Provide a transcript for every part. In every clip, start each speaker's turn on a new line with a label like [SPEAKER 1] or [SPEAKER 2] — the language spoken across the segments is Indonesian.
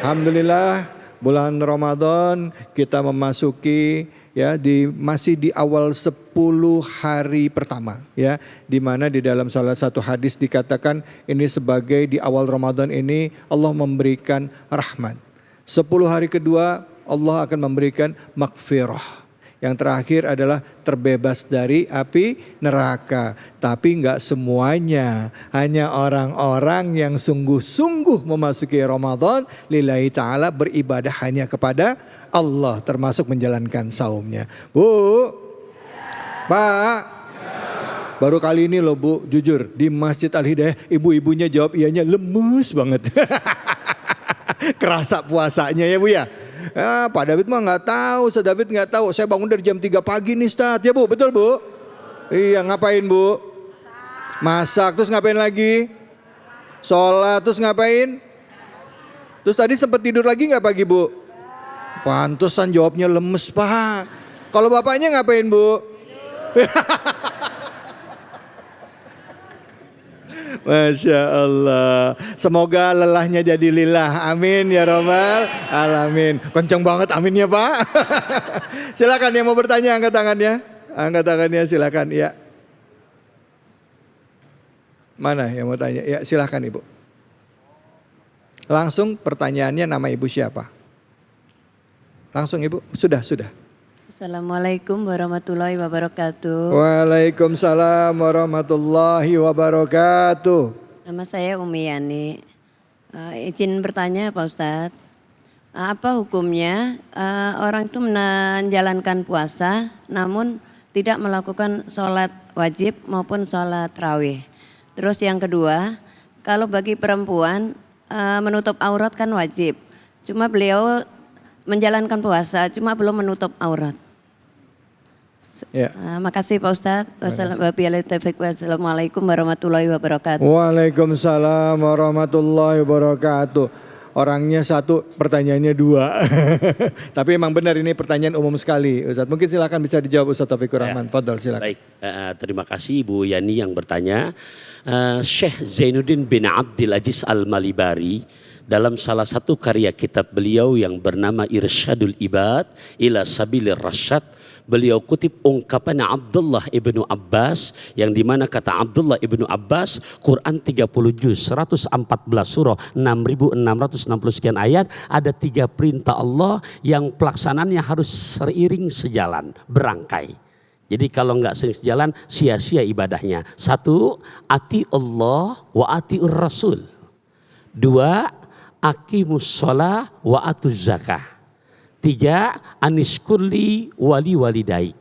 [SPEAKER 1] Alhamdulillah bulan Ramadan kita memasuki masih di awal 10 hari pertama ya, di mana di dalam salah satu hadis dikatakan ini sebagai di awal Ramadan ini Allah memberikan rahmat. 10 hari kedua Allah akan memberikan maghfirah. Yang terakhir adalah terbebas dari api neraka. Tapi enggak semuanya, hanya orang-orang yang sungguh-sungguh memasuki Ramadan lillahi ta'ala, beribadah hanya kepada Allah, termasuk menjalankan saumnya. Bu, Pak, baru kali ini loh Bu, jujur di Masjid Al-Hidayah ibu-ibunya jawab iyanya lemes banget. Kerasa puasanya ya Bu ya. Pak David mah nggak tahu, Ustaz David nggak tahu. Saya bangun dari jam 3 pagi nih Ustaz, ya Bu, betul Bu? Iya, ngapain Bu? Masak, terus ngapain lagi? Sholat, terus ngapain? Terus tadi sempat tidur lagi nggak pagi Bu? Pantesan jawabnya lemes Pak. Kalau bapaknya ngapain Bu? Masya Allah. Semoga lelahnya jadi lillah. Amin ya Rabbal alamin. Kenceng banget aminnya Pak. Silakan yang mau bertanya angkat tangannya. Angkat tangannya silakan ya. Mana yang mau tanya? Ya silakan Ibu. Langsung pertanyaannya, nama Ibu siapa? Langsung Ibu. Sudah.
[SPEAKER 2] Assalamualaikum warahmatullahi wabarakatuh.
[SPEAKER 1] Waalaikumsalam warahmatullahi wabarakatuh.
[SPEAKER 2] Nama saya Umi Yani. Izin bertanya Pak Ustadz, apa hukumnya orang itu menjalankan puasa namun tidak melakukan sholat wajib maupun sholat rawih? Terus yang kedua, kalau bagi perempuan menutup aurat kan wajib, cuma beliau menjalankan puasa, cuma belum menutup aurat. Ya. Makasih Pak Ustadz. Wassalamualaikum warahmatullahi wabarakatuh.
[SPEAKER 1] Waalaikumsalam warahmatullahi wabarakatuh. Orangnya satu, pertanyaannya dua. Tapi emang benar ini pertanyaan umum sekali Ustadz. Mungkin silakan bisa dijawab Ustadz Taufikur Rahman. Fadhol silakan.
[SPEAKER 3] Baik, terima kasih Ibu Yani yang bertanya. Syekh Zainuddin bin Abdul Aziz Al-Malibari dalam salah satu karya kitab beliau yang bernama Irsyadul Ibad ila Sabilir Rasyad, beliau kutip ungkapan Abdullah ibnu Abbas yang dimana kata Abdullah ibnu Abbas, Quran 30 juz, 114 surah, 6.660 sekian ayat, ada 3 perintah Allah yang pelaksanaannya harus seiring sejalan, berangkai. Jadi kalau enggak seiring sejalan, sia-sia ibadahnya. 1, ati Allah wa atiur Rasul. 2, aqimus sholah wa atuz zakah. 3, aniskulli wali walidaik.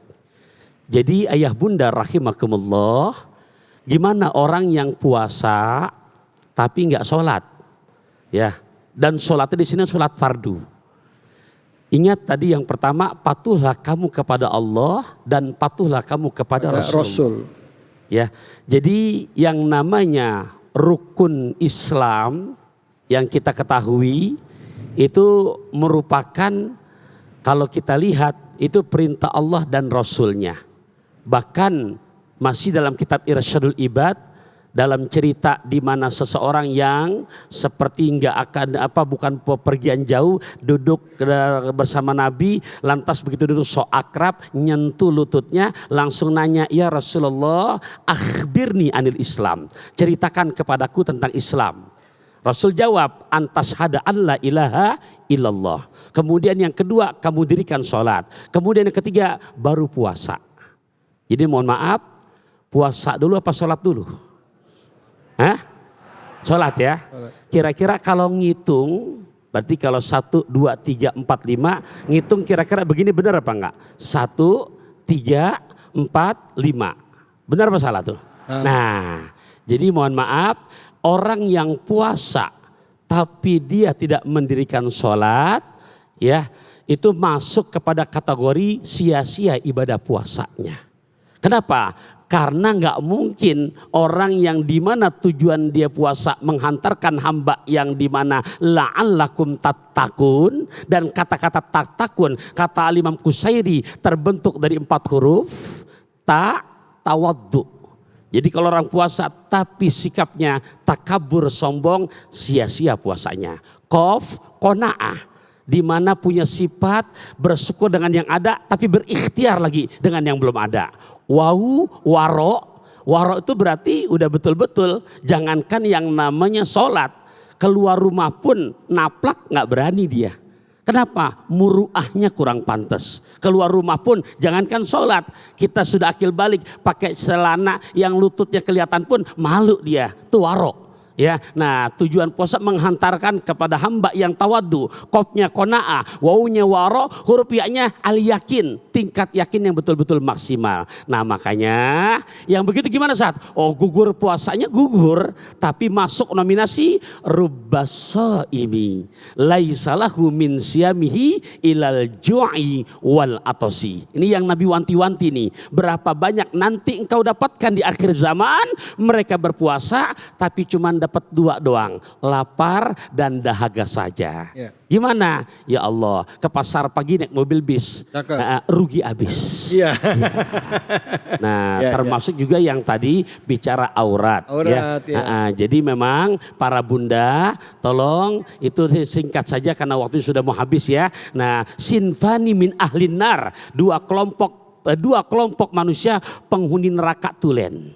[SPEAKER 3] Jadi ayah bunda rahimakumullah, gimana orang yang puasa tapi enggak sholat, ya? Dan sholatnya di sini sholat fardu. Ingat tadi yang pertama, patuhlah kamu kepada Allah dan patuhlah kamu kepada Rasul. Ya, jadi yang namanya rukun Islam yang kita ketahui itu merupakan, kalau kita lihat itu perintah Allah dan Rasulnya. Bahkan masih dalam kitab Irsyadul Ibad, dalam cerita di mana seseorang yang seperti enggak akan bukan pergian jauh, duduk bersama Nabi, lantas begitu duduk so akrab, nyentuh lututnya, langsung nanya, ya Rasulullah, akhbirni anil Islam, ceritakan kepadaku tentang Islam. Rasul jawab, antashhada an la ilaha illallah. Kemudian yang kedua, kamu dirikan sholat. Kemudian yang ketiga, baru puasa. Jadi mohon maaf, puasa dulu apa sholat dulu? Hah? Sholat ya? Kira-kira kalau ngitung, berarti kalau 1, 2, 3, 4, 5, ngitung kira-kira begini benar apa enggak? 1, 3, 4, 5. Benar apa salah tuh? Nah, jadi mohon maaf, orang yang puasa tapi dia tidak mendirikan sholat, ya itu masuk kepada kategori sia-sia ibadah puasanya. Kenapa? Karena nggak mungkin orang yang dimana tujuan dia puasa menghantarkan hamba yang dimana la'allakum tattaqun, dan kata-kata tattaqun kata Imam Qusairi terbentuk dari 4 huruf ta, tawaddu. Jadi kalau orang puasa tapi sikapnya takabur, sombong, sia-sia puasanya. Qaf, qanaah, di mana punya sifat bersyukur dengan yang ada tapi berikhtiar lagi dengan yang belum ada. Wau, waro, waro itu berarti udah betul-betul, jangankan yang namanya sholat, keluar rumah pun naplak nggak berani dia. Kenapa? Muruahnya kurang pantas. Keluar rumah pun jangankan sholat, kita sudah akil balik pakai celana yang lututnya kelihatan pun malu dia. Itu waro. Ya, nah tujuan puasa menghantarkan kepada hamba yang tawadhu, qafnya qanaah, wawunya waro, huruf ya-nya al-yakin, tingkat yakin yang betul-betul maksimal. Nah makanya yang begitu gimana saat? Oh gugur puasanya gugur, tapi masuk nominasi rubbasaimi, laisalahu min siyamihi ilal ju'i wal atosi. Ini yang Nabi wanti-wanti nih. Berapa banyak nanti engkau dapatkan di akhir zaman mereka berpuasa tapi cuman dapat dua doang, lapar dan dahaga saja.
[SPEAKER 1] Ya.
[SPEAKER 3] Gimana? Ya Allah, ke pasar pagi naik mobil bis, rugi habis.
[SPEAKER 1] Iya.
[SPEAKER 3] Nah,
[SPEAKER 1] Ya,
[SPEAKER 3] termasuk juga yang tadi bicara aurat.
[SPEAKER 1] Aurat, ya.
[SPEAKER 3] Jadi memang para bunda, tolong itu singkat saja karena waktu sudah mau habis ya. Nah, sinfani min ahlin nar, dua kelompok manusia penghuni neraka tulen.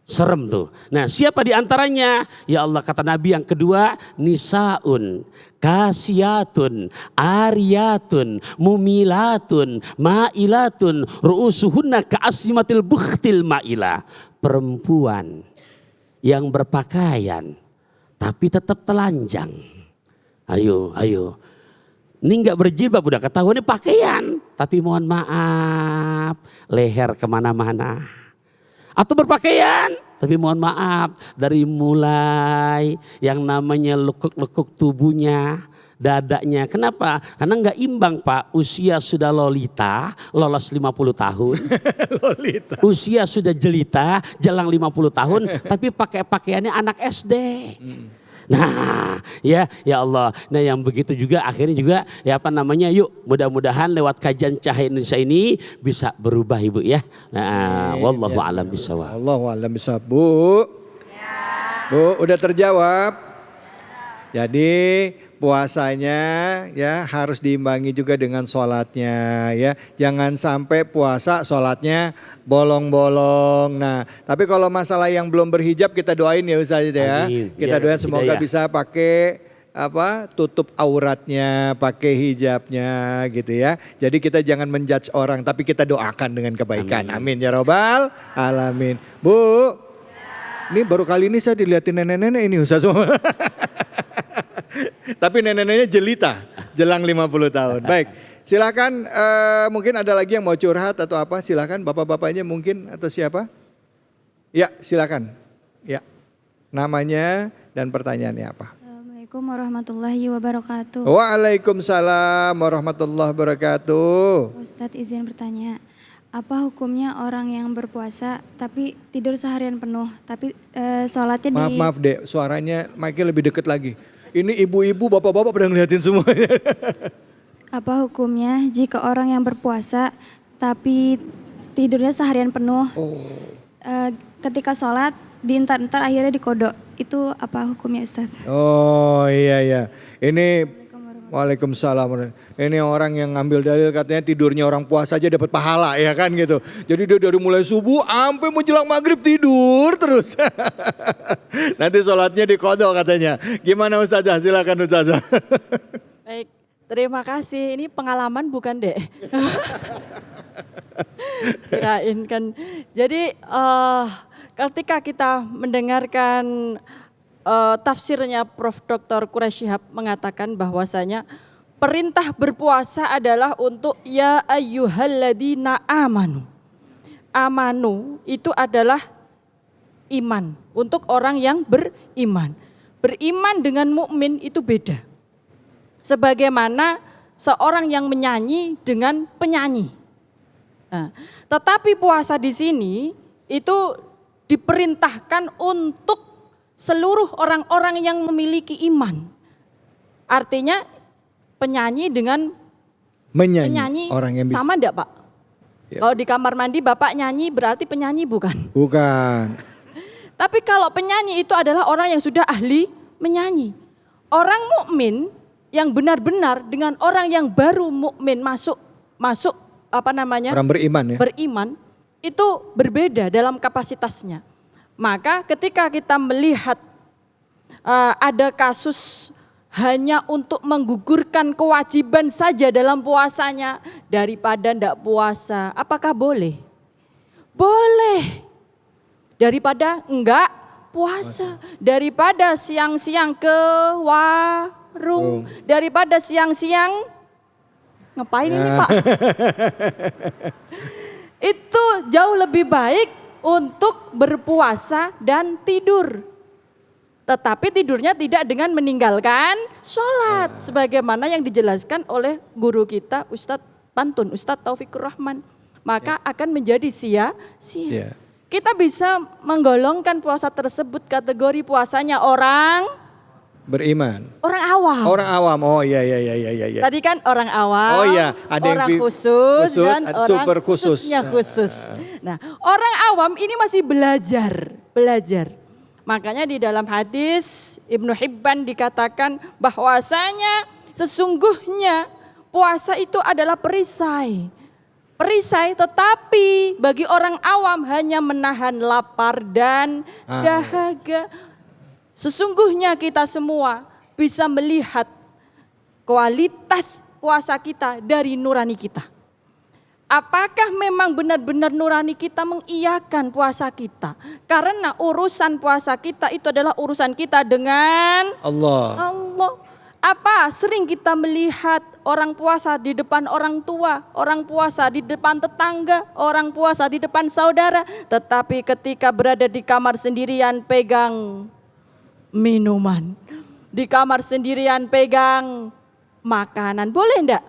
[SPEAKER 3] Serem tuh. Nah siapa di antaranya? Ya Allah, kata Nabi yang kedua, nisaun, kasiyatun, ariyatun, mumilatun, ma'ilatun, ru'usuhunna ka'asmatil bukhtil ma'ila. Perempuan yang berpakaian tapi tetap telanjang. Ayo. Ini nggak berjilbab, udah ketahuan ini pakaian. Tapi mohon maaf, leher kemana-mana. Atau berpakaian, tapi mohon maaf, dari mulai yang namanya lekuk-lekuk tubuhnya, dadanya. Kenapa? Karena nggak imbang Pak, usia sudah lolita, lolos 50 tahun.
[SPEAKER 1] Lolita.
[SPEAKER 3] Usia sudah jelita, jelang 50 tahun, tapi pakai pakaiannya anak SD. Nah ya Allah, nah yang begitu juga akhirnya juga ya apa namanya, yuk mudah-mudahan lewat kajian Cahaya Indonesia ini bisa berubah Ibu ya. Nah wallahu a'lam bishawab.
[SPEAKER 1] Wallahu a'lam bishawab. Bu, udah terjawab. Jadi puasanya ya harus diimbangi juga dengan sholatnya ya. Jangan sampai puasa sholatnya bolong-bolong. Nah tapi kalau masalah yang belum berhijab kita doain ya Ustaz ya.
[SPEAKER 3] Amin.
[SPEAKER 1] Kita doain semoga bisa pakai tutup auratnya, pakai hijabnya gitu ya. Jadi kita jangan menjudge orang tapi kita doakan dengan kebaikan. Amin ya robbal alamin. Bu, ini baru kali ini saya dilihatin nenek-nenek ini Ustaz. Tapi nenek-neneknya jelita, jelang 50 tahun. Baik, silakan mungkin ada lagi yang mau curhat atau apa, silakan bapak-bapaknya mungkin atau siapa? Ya, silakan. Ya, namanya dan pertanyaannya apa?
[SPEAKER 4] Assalamualaikum warahmatullahi wabarakatuh.
[SPEAKER 1] Waalaikumsalam warahmatullahi wabarakatuh.
[SPEAKER 4] Ustadz izin bertanya, apa hukumnya orang yang berpuasa tapi tidur seharian penuh, tapi sholatnya di...
[SPEAKER 1] Maaf dek, suaranya mic-nya lebih deket lagi. Ini ibu-ibu, bapak-bapak pada ngeliatin semuanya.
[SPEAKER 4] Apa hukumnya jika orang yang berpuasa tapi tidurnya seharian penuh, ketika sholat diintar-intar akhirnya dikodok, itu apa hukumnya Ustadz?
[SPEAKER 1] Oh iya. Ini Waalaikumsalam. Ini orang yang ngambil dalil katanya tidurnya orang puasa aja dapat pahala ya kan gitu. Jadi dia dari mulai subuh sampai menjelang maghrib tidur terus. Nanti sholatnya dikodok katanya. Gimana Ustazah? Silakan Ustazah.
[SPEAKER 5] Baik, terima kasih. Ini pengalaman bukan dek? Kirain kan. Jadi ketika kita mendengarkan tafsirnya Prof. Dr. Quraish Shihab mengatakan bahwasanya perintah berpuasa adalah untuk ya ayyuhalladzina amanu. Amanu itu adalah iman, untuk orang yang beriman. Beriman dengan mukmin itu beda. Sebagaimana seorang yang menyanyi dengan penyanyi. Nah, tetapi puasa di sini itu diperintahkan untuk seluruh orang-orang yang memiliki iman. Artinya penyanyi dengan penyanyi
[SPEAKER 1] orang yang
[SPEAKER 5] sama enggak Pak?
[SPEAKER 1] Ya.
[SPEAKER 5] Kalau di kamar mandi Bapak nyanyi berarti penyanyi bukan?
[SPEAKER 1] Bukan.
[SPEAKER 5] Tapi kalau penyanyi itu adalah orang yang sudah ahli menyanyi. Orang mukmin yang benar-benar dengan orang yang baru mukmin masuk
[SPEAKER 1] Orang beriman ya.
[SPEAKER 5] beriman itu berbeda dalam kapasitasnya. Maka ketika kita melihat ada kasus hanya untuk menggugurkan kewajiban saja dalam puasanya daripada ndak puasa, apakah boleh? Boleh. Daripada enggak puasa, daripada siang-siang ke warung, daripada siang-siang ngapain ini Pak? Itu jauh lebih baik untuk berpuasa dan tidur. Tetapi tidurnya tidak dengan meninggalkan sholat. Sebagaimana yang dijelaskan oleh guru kita Ustadz Pantun, Ustadz Taufikur Rahman. Maka akan menjadi sia-sia. Kita bisa menggolongkan puasa tersebut kategori puasanya orang
[SPEAKER 1] Beriman.
[SPEAKER 5] Orang awam.
[SPEAKER 1] Orang awam. Oh iya.
[SPEAKER 5] Tadi kan orang awam,
[SPEAKER 1] Oh iya, ada
[SPEAKER 5] orang
[SPEAKER 1] yang
[SPEAKER 5] khusus dan
[SPEAKER 1] ada
[SPEAKER 5] orang
[SPEAKER 1] super khusus.
[SPEAKER 5] khususnya khusus. Nah, orang awam ini masih belajar. Makanya di dalam hadis Ibnu Hibban dikatakan bahwasanya sesungguhnya puasa itu adalah perisai. Perisai tetapi bagi orang awam hanya menahan lapar dan dahaga. Sesungguhnya kita semua bisa melihat kualitas puasa kita dari nurani kita. Apakah memang benar-benar nurani kita mengiyakan puasa kita? Karena urusan puasa kita itu adalah urusan kita dengan
[SPEAKER 1] Allah.
[SPEAKER 5] Apa sering kita melihat orang puasa di depan orang tua, orang puasa di depan tetangga, orang puasa di depan saudara. Tetapi ketika berada di kamar sendirian pegang minuman, di kamar sendirian pegang makanan, boleh enggak?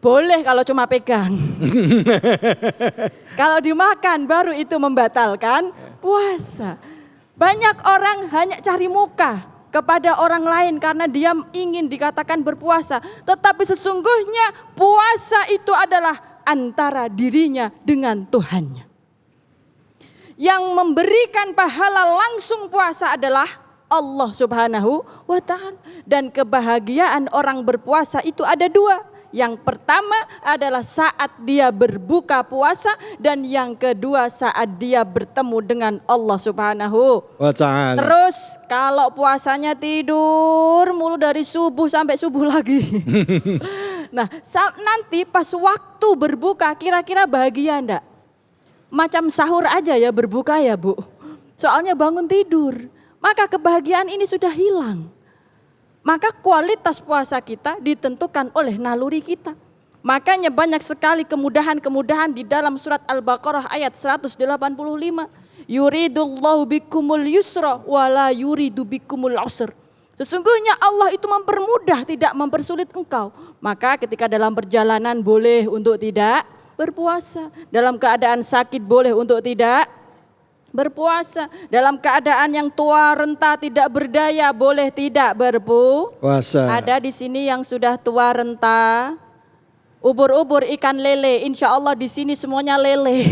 [SPEAKER 5] Boleh kalau cuma pegang. Kalau dimakan baru itu membatalkan puasa. Banyak orang hanya cari muka kepada orang lain karena dia ingin dikatakan berpuasa. Tetapi sesungguhnya puasa itu adalah antara dirinya dengan Tuhannya. Yang memberikan pahala langsung puasa adalah Allah Subhanahu wa ta'ala. Dan kebahagiaan orang berpuasa itu ada dua. Yang pertama adalah saat dia berbuka puasa, dan yang kedua saat dia bertemu dengan Allah Subhanahu
[SPEAKER 1] wa ta'ala.
[SPEAKER 5] Terus kalau puasanya tidur mulu dari subuh sampai subuh lagi. Nah, nanti pas waktu berbuka kira-kira bahagia enggak? Macam sahur aja ya berbuka ya Bu. Soalnya bangun tidur. Maka kebahagiaan ini sudah hilang. Maka kualitas puasa kita ditentukan oleh naluri kita. Makanya banyak sekali kemudahan-kemudahan di dalam surat Al-Baqarah ayat 185. Yuridullahu bikumul yusra wala yuridu bikumul usr. Sesungguhnya Allah itu mempermudah, tidak mempersulit engkau. Maka ketika dalam perjalanan boleh untuk tidak berpuasa. Dalam keadaan sakit boleh untuk tidak berpuasa. Dalam keadaan yang tua renta tidak berdaya boleh tidak berpuasa. Ada di sini yang sudah tua renta, ubur-ubur ikan lele, insya Allah di sini semuanya lele.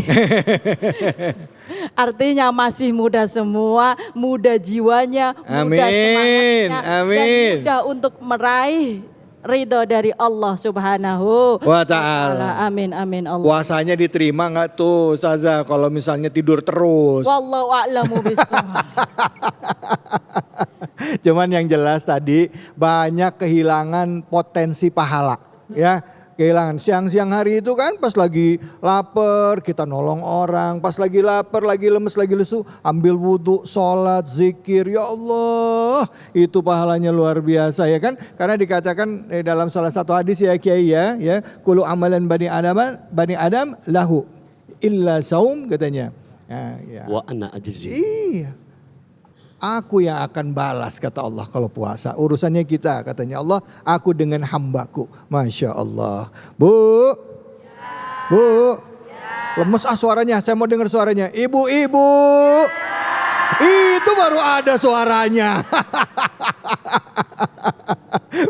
[SPEAKER 5] Artinya masih muda semua, muda jiwanya, muda semangatnya, dan muda untuk meraih ridho dari Allah Subhanahu
[SPEAKER 1] wa ta'ala.
[SPEAKER 5] Amin amin Allah.
[SPEAKER 1] Puasanya diterima nggak tuh Ustazah kalau misalnya tidur terus?
[SPEAKER 5] Wallahu a'lamu bishawab.
[SPEAKER 1] Cuman yang jelas tadi banyak kehilangan potensi pahala ya. Kehilangan siang-siang hari itu kan pas lagi lapar kita nolong orang, pas lagi lapar, lagi lemes, lagi lesu ambil wudhu, sholat, zikir, ya Allah itu pahalanya luar biasa ya kan. Karena dikatakan dalam salah satu hadis ya Kiai ya, kullu amalan bani Adam lahu illa saum katanya. Ya.
[SPEAKER 3] Wa ana ajzi.
[SPEAKER 1] Iya. Aku yang akan balas kata Allah kalau puasa. Urusannya kita katanya Allah. Aku dengan hambaku. Masya Allah. Bu. Lemes suaranya. Saya mau dengar suaranya. Ibu-ibu. Itu baru ada suaranya.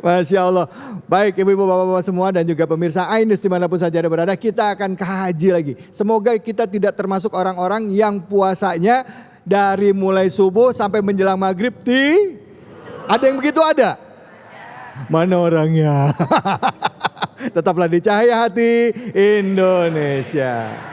[SPEAKER 1] Masya Allah. Baik ibu-ibu, bapak-bapak semua dan juga pemirsa Ainus dimanapun saja Anda berada, kita akan kaji lagi. Semoga kita tidak termasuk orang-orang yang puasanya dari mulai subuh sampai menjelang maghrib ada yang begitu ada? Mana orangnya? Tetaplah di Cahaya Hati Indonesia.